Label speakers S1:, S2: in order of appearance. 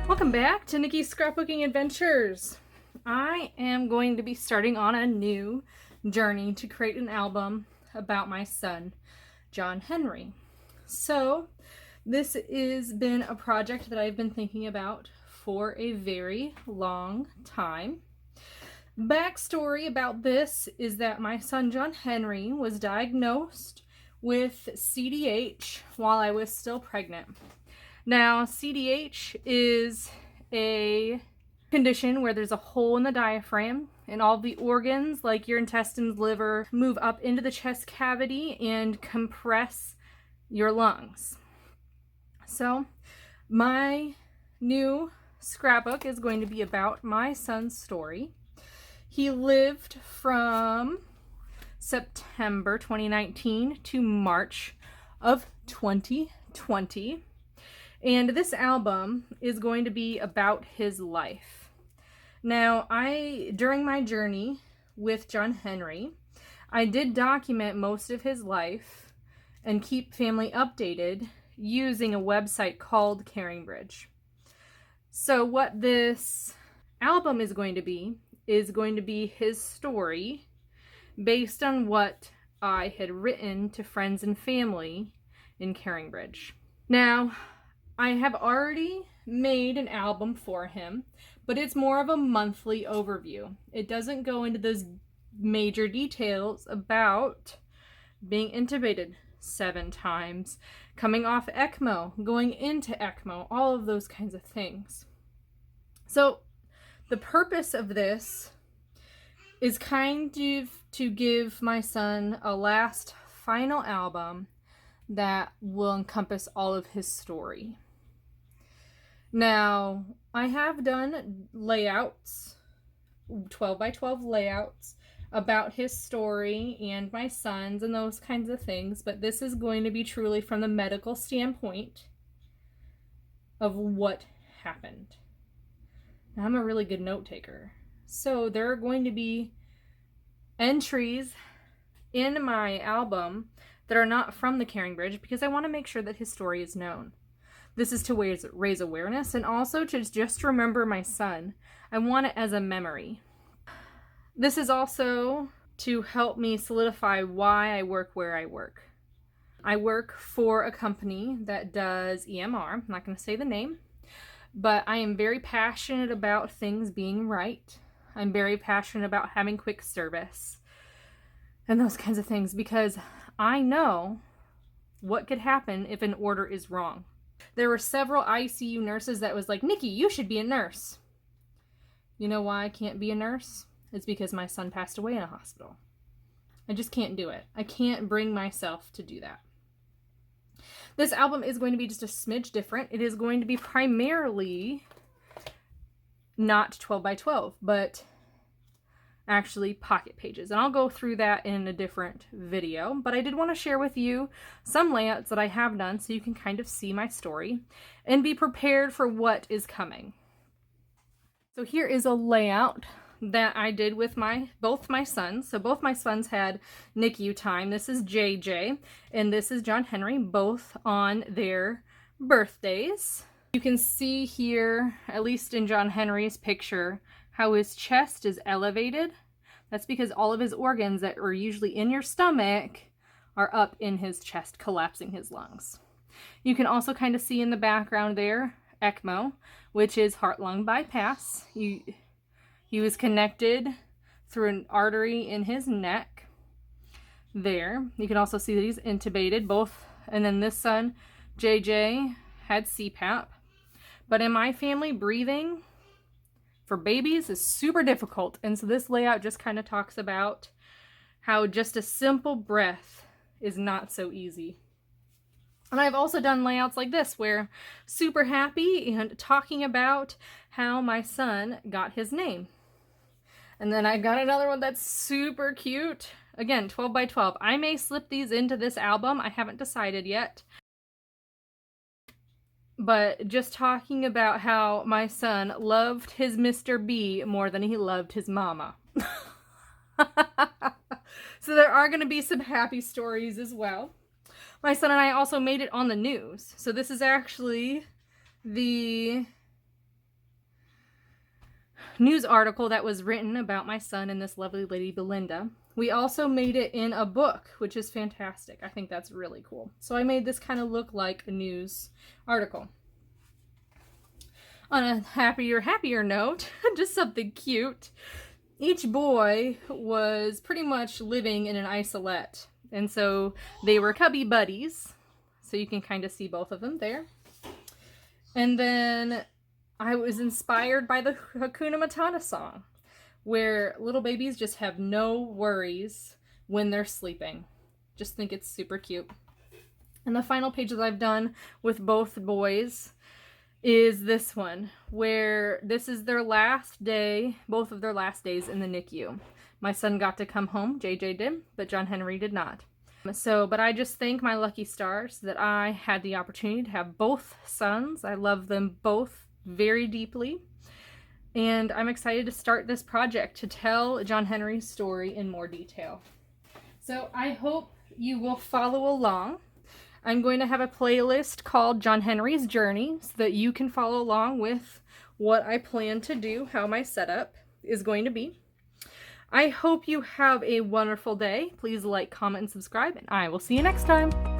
S1: Welcome back to Nikki's Scrapbooking Adventures. I am going to be starting on a new journey to create an album about my son, John Henry. So this has been a project that I've been thinking about for a very long time. Backstory about this is that my son John Henry was diagnosed with CDH while I was still pregnant. Now, CDH is a condition where there's a hole in the diaphragm and all the organs like your intestines, liver, move up into the chest cavity and compress your lungs. So my new scrapbook is going to be about my son's story. He lived from September 2019 to March of 2020. And this album is going to be about his life. Now, during my journey with John Henry, I did document most of his life and keep family updated using a website called CaringBridge. So what this album is going to be his story based on what I had written to friends and family in CaringBridge. Now, I have already made an album for him, but it's more of a monthly overview. It doesn't go into those major details about being intubated 7 times, coming off ECMO, going into ECMO, all of those kinds of things. So the purpose of this is kind of to give my son a last final album that will encompass all of his story. Now, I have done layouts, 12 by 12 layouts about his story and my son's and those kinds of things, but this is going to be truly from the medical standpoint of what happened. Now, I'm a really good note taker, so there are going to be entries in my album that are not from the CaringBridge because I want to make sure that his story is known. This is to raise awareness and also to just remember my son. I want it as a memory. This is also to help me solidify why I work where I work. I work for a company that does EMR. I'm not going to say the name, but I am very passionate about things being right. I'm very passionate about having quick service and those kinds of things because I know what could happen if an order is wrong. There were several ICU nurses that was like, Nikki, you should be a nurse. You know why I can't be a nurse? It's because my son passed away in a hospital. I just can't do it. I can't bring myself to do that. This album is going to be just a smidge different. It is going to be primarily not 12 by 12, but actually pocket pages. And I'll go through that in a different video, but I did want to share with you some layouts that I have done so you can kind of see my story and be prepared for what is coming. So here is a layout that I did with both my sons. So both my sons had NICU time. This is JJ and this is John Henry, both on their birthdays. You can see here, at least in John Henry's picture, how his chest is elevated. That's because all of his organs that are usually in your stomach are up in his chest, collapsing his lungs. You can also kind of see in the background there, ECMO, which is heart-lung bypass. He was connected through an artery in his neck there. You can also see that he's intubated, both, and then this son, JJ, had CPAP. But in my family, breathing for babies is super difficult, and so this layout just kind of talks about how just a simple breath is not so easy. And I've also done layouts like this where super happy and talking about how my son got his name. And then I got another one that's super cute. Again, 12 by 12. I may slip these into this album. I haven't decided yet. But just talking about how my son loved his Mr. B more than he loved his mama. So there are going to be some happy stories as well. My son and I also made it on the news. So this is actually the news article that was written about my son and this lovely lady, Belinda. We also made it in a book, which is fantastic. I think that's really cool. So I made this kind of look like a news article. On a happier note, just something cute. Each boy was pretty much living in an isolette. And so they were cubby buddies. So you can kind of see both of them there. And then I was inspired by the Hakuna Matata song, where little babies just have no worries when they're sleeping. Just think it's super cute. And the final page that I've done with both boys is this one, where this is their last day, both of their last days in the NICU. My son got to come home, JJ did, but John Henry did not. But I just thank my lucky stars that I had the opportunity to have both sons. I love them both very deeply. And I'm excited to start this project to tell John Henry's story in more detail. So I hope you will follow along. I'm going to have a playlist called John Henry's Journey so that you can follow along with what I plan to do, how my setup is going to be. I hope you have a wonderful day. Please like, comment, and subscribe, and I will see you next time.